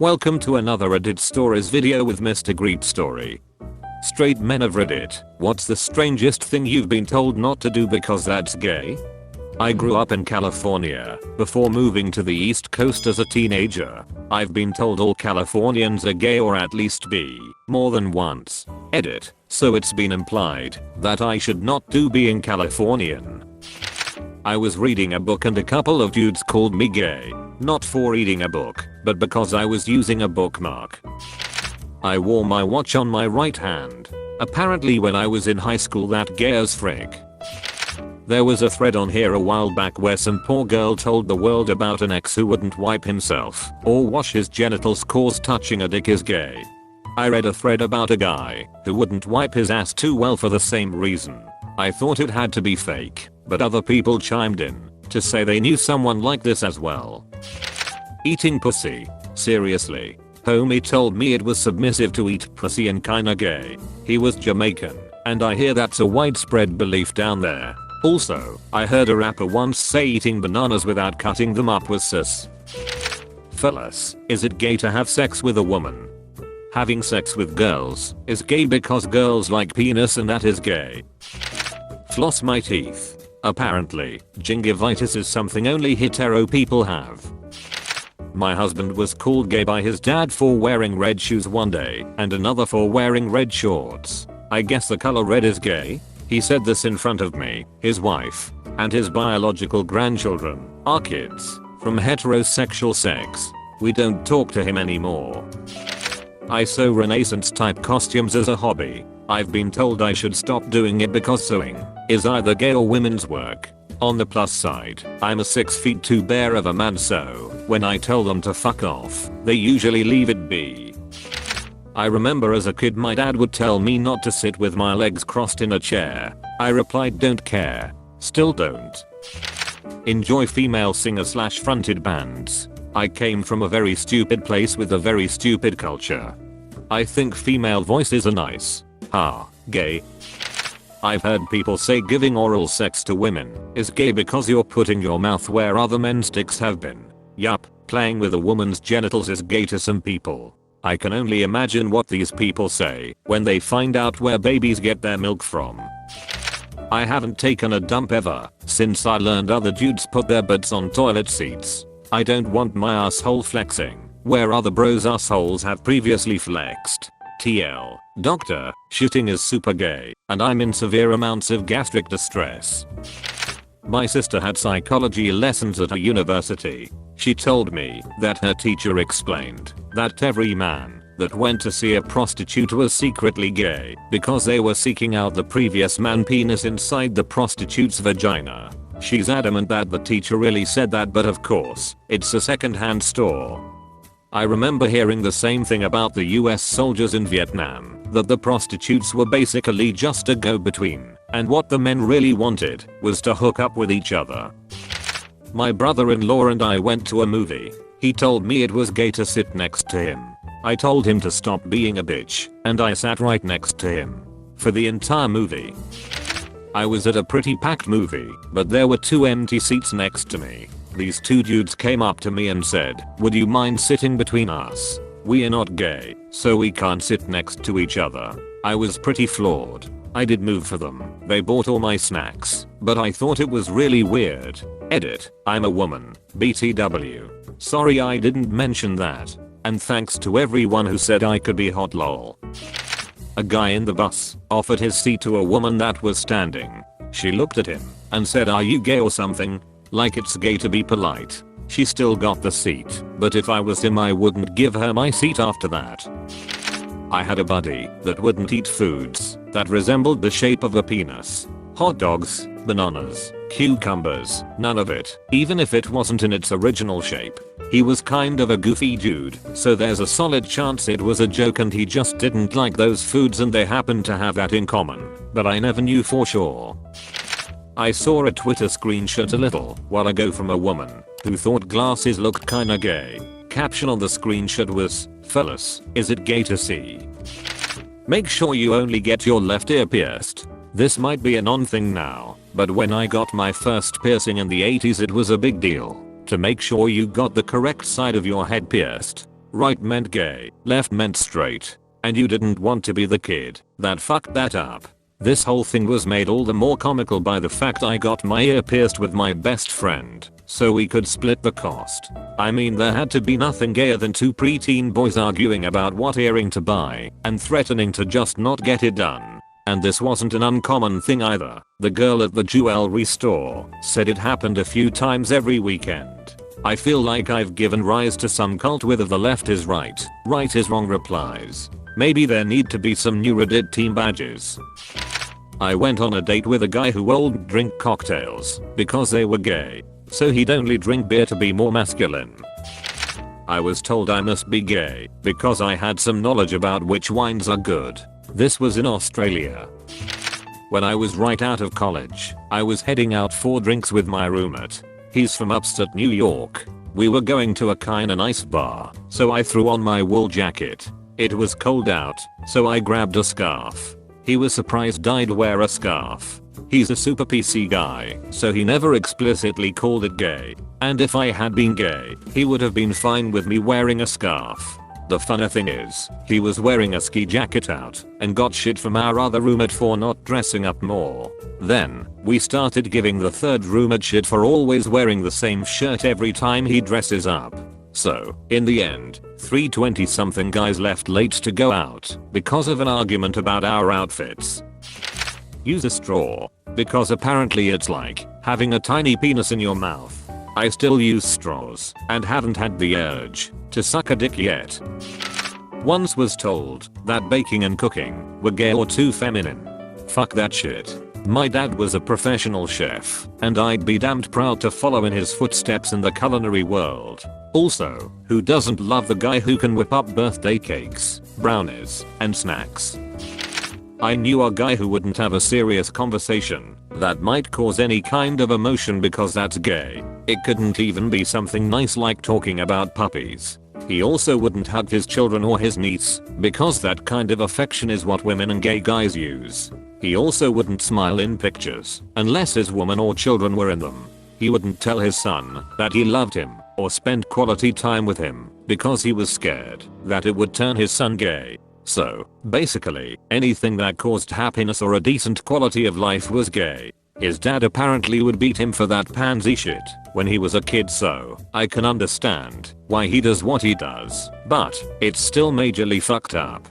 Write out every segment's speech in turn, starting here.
Welcome to another Reddit Stories video with Mr. Greatstory. Straight men of Reddit, what's the strangest thing you've been told not to do because that's gay? I grew up in California. Before moving to the East Coast as a teenager, I've been told all Californians are gay, or at least be, more than once. Edit. So it's been implied that I should not do being Californian. I was reading a book and a couple of dudes called me gay. Not for reading a book, but because I was using a bookmark. I wore my watch on my right hand. Apparently when I was in high school that gay as frick. There was a thread on here a while back where some poor girl told the world about an ex who wouldn't wipe himself or wash his genitals cause touching a dick is gay. I read a thread about a guy who wouldn't wipe his ass too well for the same reason. I thought it had to be fake, but other people chimed in to say they knew someone like this as well. Eating pussy. Seriously. Homie told me it was submissive to eat pussy and kinda gay. He was Jamaican, and I hear that's a widespread belief down there. Also, I heard a rapper once say eating bananas without cutting them up was sus. Fellas, is it gay to have sex with a woman? Having sex with girls is gay because girls like penis and that is gay. Floss my teeth. Apparently, gingivitis is something only hetero people have. My husband was called gay by his dad for wearing red shoes one day and another for wearing red shorts. I guess the color red is gay? He said this in front of me, his wife, and his biological grandchildren, our kids, from heterosexual sex. We don't talk to him anymore. I sew Renaissance type costumes as a hobby. I've been told I should stop doing it because sewing is either gay or women's work. On the plus side, I'm a 6'2" bear of a man, so when I tell them to fuck off, they usually leave it be. I remember as a kid my dad would tell me not to sit with my legs crossed in a chair. I replied don't care. Still don't. Enjoy female singer/fronted bands. I came from a very stupid place with a very stupid culture. I think female voices are nice. Gay. I've heard people say giving oral sex to women is gay because you're putting your mouth where other men's dicks have been. Yup, playing with a woman's genitals is gay to some people. I can only imagine what these people say when they find out where babies get their milk from. I haven't taken a dump ever since I learned other dudes put their butts on toilet seats. I don't want my asshole flexing where other bros' assholes have previously flexed. TL. Doctor, shitting is super gay, and I'm in severe amounts of gastric distress. My sister had psychology lessons at a university. She told me that her teacher explained that every man that went to see a prostitute was secretly gay because they were seeking out the previous man penis inside the prostitute's vagina. She's adamant that the teacher really said that, but of course, it's a second-hand store. I remember hearing the same thing about the US soldiers in Vietnam, that the prostitutes were basically just a go-between, and what the men really wanted was to hook up with each other. My brother-in-law and I went to a movie. He told me it was gay to sit next to him. I told him to stop being a bitch, and I sat right next to him for the entire movie. I was at a pretty packed movie, but there were 2 empty seats next to me. These 2 dudes came up to me and said, "Would you mind sitting between us? We are not gay, so we can't sit next to each other." I was pretty floored. I did move for them. They bought all my snacks, but I thought it was really weird. Edit. I'm a woman. BTW. Sorry I didn't mention that. And thanks to everyone who said I could be hot lol. A guy in the bus offered his seat to a woman that was standing. She looked at him and said, "Are you gay or something?" Like it's gay to be polite. She still got the seat, but if I was him I wouldn't give her my seat after that. I had a buddy that wouldn't eat foods that resembled the shape of a penis. Hot dogs, bananas, cucumbers, none of it, even if it wasn't in its original shape. He was kind of a goofy dude, so there's a solid chance it was a joke and he just didn't like those foods and they happened to have that in common, but I never knew for sure. I saw a Twitter screenshot a little while ago from a woman who thought glasses looked kinda gay. Caption on the screenshot was, "Fellas, is it gay to see? Make sure you only get your left ear pierced." This might be a non-thing now, but when I got my first piercing in the 80s it was a big deal to make sure you got the correct side of your head pierced. Right meant gay, left meant straight. And you didn't want to be the kid that fucked that up. This whole thing was made all the more comical by the fact I got my ear pierced with my best friend, so we could split the cost. I mean, there had to be nothing gayer than two preteen boys arguing about what earring to buy and threatening to just not get it done. And this wasn't an uncommon thing either. The girl at the jewelry store said it happened a few times every weekend. I feel like I've given rise to some cult with the left is right, right is wrong replies. Maybe there need to be some new Reddit team badges. I went on a date with a guy who would drink cocktails because they were gay, so he'd only drink beer to be more masculine. I was told I must be gay because I had some knowledge about which wines are good. This was in Australia. When I was right out of college, I was heading out for drinks with my roommate. He's from upstate New York. We were going to a kinda nice bar, so I threw on my wool jacket. It was cold out, so I grabbed a scarf. He was surprised I'd wear a scarf. He's a super PC guy, so he never explicitly called it gay. And if I had been gay, he would have been fine with me wearing a scarf. The funny thing is, he was wearing a ski jacket out and got shit from our other roommate for not dressing up more. Then, we started giving the third roommate shit for always wearing the same shirt every time he dresses up. So, in the end, 3 20-something guys left late to go out because of an argument about our outfits. Use a straw, because apparently it's like having a tiny penis in your mouth. I still use straws and haven't had the urge to suck a dick yet. Once was told that baking and cooking were gay or too feminine. Fuck that shit. My dad was a professional chef, and I'd be damned proud to follow in his footsteps in the culinary world. Also, who doesn't love the guy who can whip up birthday cakes, brownies, and snacks? I knew a guy who wouldn't have a serious conversation that might cause any kind of emotion because that's gay. It couldn't even be something nice like talking about puppies. He also wouldn't hug his children or his niece because that kind of affection is what women and gay guys use. He also wouldn't smile in pictures unless his woman or children were in them. He wouldn't tell his son that he loved him or spend quality time with him because he was scared that it would turn his son gay. So, basically, anything that caused happiness or a decent quality of life was gay. His dad apparently would beat him for that pansy shit when he was a kid, so I can understand why he does what he does, but it's still majorly fucked up.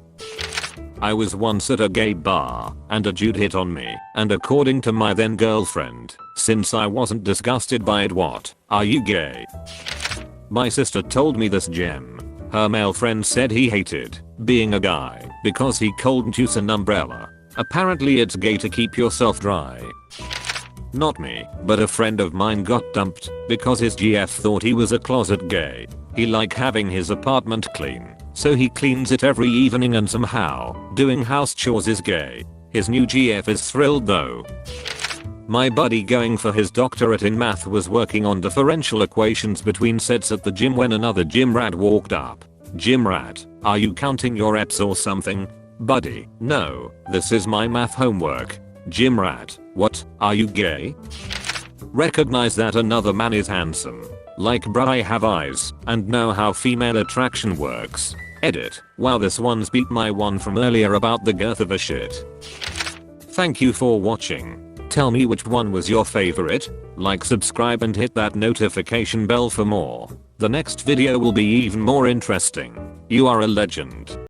I was once at a gay bar and a dude hit on me, and according to my then girlfriend, since I wasn't disgusted by it, what, are you gay? My sister told me this gem. Her male friend said he hated being a guy because he couldn't use an umbrella. Apparently it's gay to keep yourself dry. Not me, but a friend of mine got dumped because his GF thought he was a closet gay. He liked having his apartment clean, so he cleans it every evening, and somehow doing house chores is gay. His new GF is thrilled though. My buddy going for his doctorate in math was working on differential equations between sets at the gym when another gym rat walked up. Gym rat, are you counting your reps or something? Buddy, no, this is my math homework. Gym rat, what, are you gay? Recognize that another man is handsome. Like bruh, I have eyes and know how female attraction works. Edit, wow, this one's beat my one from earlier about the girth of a shit. Thank you for watching. Tell me which one was your favorite. Like, subscribe and hit that notification bell for more. The next video will be even more interesting. You are a legend.